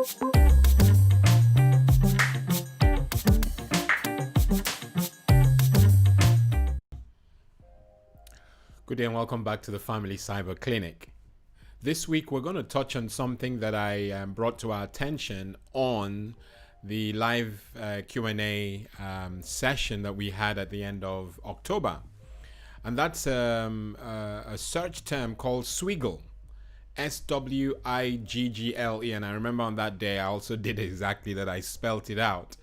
Good day and welcome back to the Family Cyber Clinic. This week we're going to touch on something that I brought to our attention on the live Q&A session that we had at the end of October. And that's a search term called Swiggle. Swiggle. And I remember on that day I also did exactly that. I spelt it out.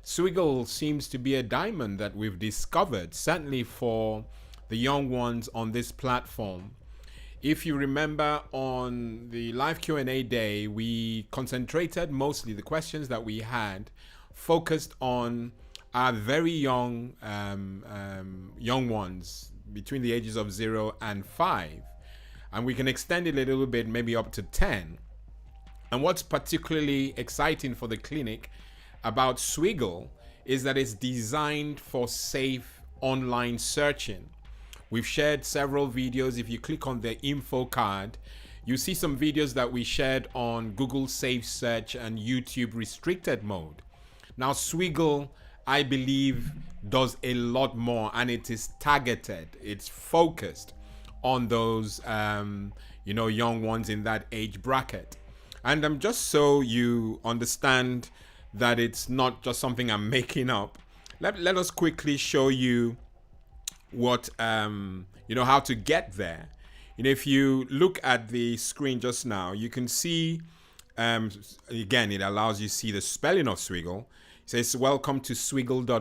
Swiggle seems to be a diamond that we've discovered, certainly for the young ones on this platform. If you remember, on the live Q&A day, we concentrated mostly, the questions that we had focused on our very young young ones between the ages of 0 and 5. And we can extend it a little bit, maybe up to 10. And what's particularly exciting for the clinic about Swiggle is that it's designed for safe online searching. We've shared several videos. If you click on the info card, you see some videos that we shared on Google Safe Search and YouTube restricted mode. Now, Swiggle, I believe, does a lot more, and it is targeted. It's focused on those, young ones in that age bracket. And just so you understand that it's not just something I'm making up, let us quickly show you what how to get there. If you look at the screen just now, you can see again, it allows you to see the spelling of Swiggle. It says welcome to swiggle.org.uk.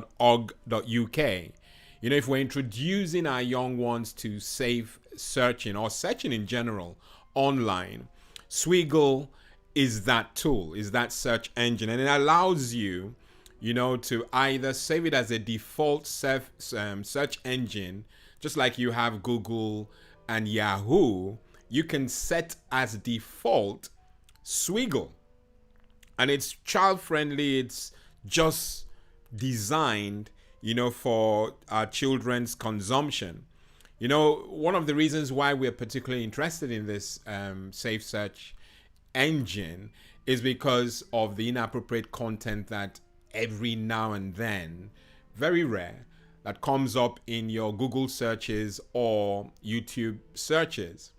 If we're introducing our young ones to safe searching or searching in general online, Swiggle is that tool, is that search engine, and it allows you to either save it as a default search engine, just like you have Google and Yahoo. You can set as default Swiggle, and it's child friendly. It's just designed, for our children's consumption. One of the reasons why we're particularly interested in this safe search engine is because of the inappropriate content that every now and then, very rare, that comes up in your Google searches or YouTube searches.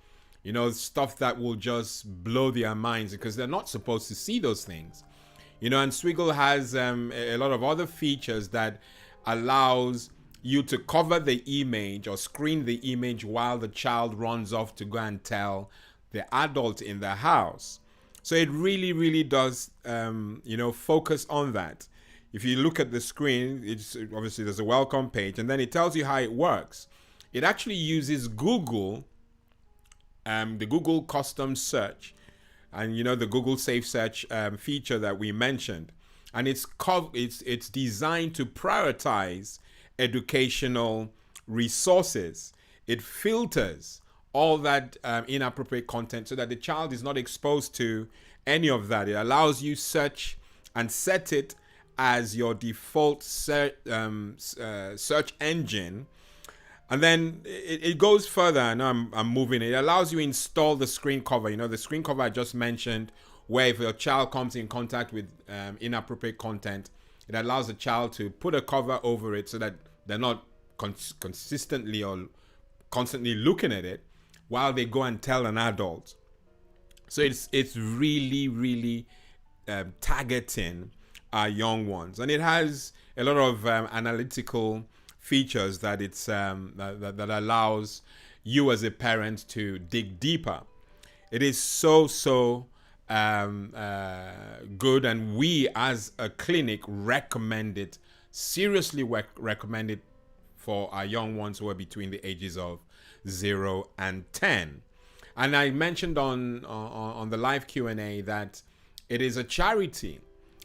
Stuff that will just blow their minds because they're not supposed to see those things. And Swiggle has a lot of other features that allows you to cover the image or screen the image while the child runs off to go and tell the adult in the house. So it really, really does, focus on that. If you look at the screen, it's obviously there's a welcome page, and then it tells you how it works. It actually uses Google, the Google custom search, and the Google Safe Search feature that we mentioned, and it's designed to prioritize educational resources. It filters all that inappropriate content so that the child is not exposed to any of that. It allows you search and set it as your default search engine. And then it goes further. I know I'm moving. It allows you to install the screen cover. The screen cover I just mentioned, where if your child comes in contact with inappropriate content, it allows the child to put a cover over it so that they're not consistently or constantly looking at it while they go and tell an adult. So it's really, really targeting our young ones, and it has a lot of analytical features that it's that allows you as a parent to dig deeper. It is so good, and we as a clinic recommend it, seriously recommend it for our young ones who are between the ages of 0 and 10. And I mentioned on the live Q&A that it is a charity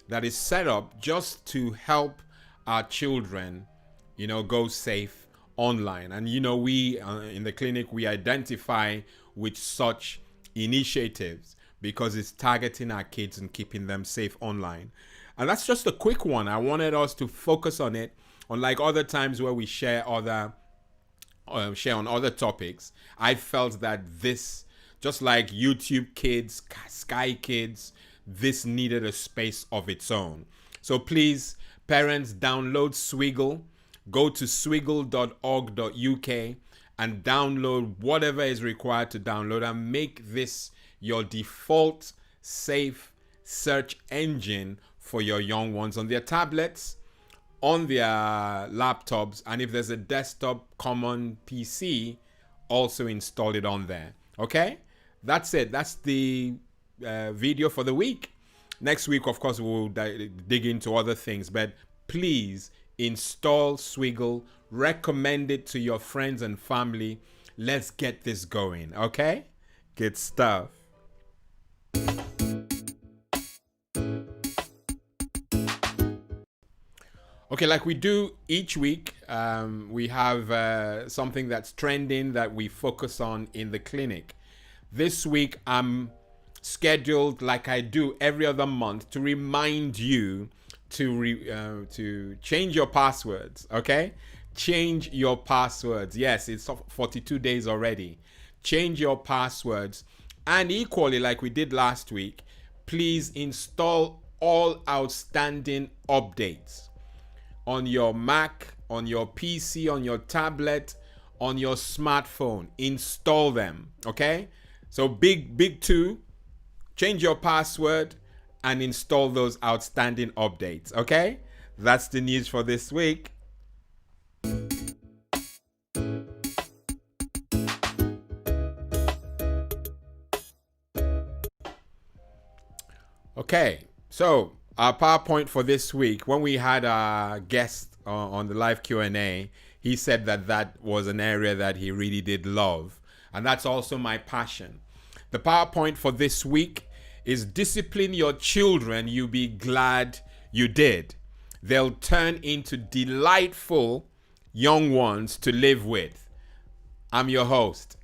that is set up just to help our children, go safe online. And, we in the clinic, we identify with such initiatives because it's targeting our kids and keeping them safe online. And that's just a quick one. I wanted us to focus on it, unlike other times where we share on other topics. I felt that this, just like YouTube Kids, Sky Kids, this needed a space of its own. So please, parents, download Swiggle. Go to swiggle.org.uk and download whatever is required to download, and make this your default safe search engine for your young ones on their tablets, on their laptops, and if there's a desktop common PC, also install it on there. Okay, that's it. That's the video for the week. Next week, of course, we'll dig into other things, but please install Swiggle, recommend it to your friends and family. Let's get this going. Okay, good stuff. Okay, like we do each week, we have something that's trending that we focus on in the clinic. This week, I'm scheduled, like I do every other month, to remind you to change your passwords. Okay, change your passwords. Yes, it's 42 days already. Change your passwords, and equally, like we did last week, please install all outstanding updates on your Mac, on your PC, on your tablet, on your smartphone. Install them, okay? So big two, change your password and install those outstanding updates, okay? That's the news for this week. Okay, so our PowerPoint for this week, when we had our guest on the live Q&A, he said that was an area that he really did love. And that's also my passion. The PowerPoint for this week is discipline your children, you'll be glad you did. They'll turn into delightful young ones to live with. I'm your host,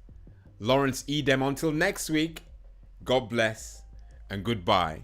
Lawrence Edem. Until next week, God bless and goodbye.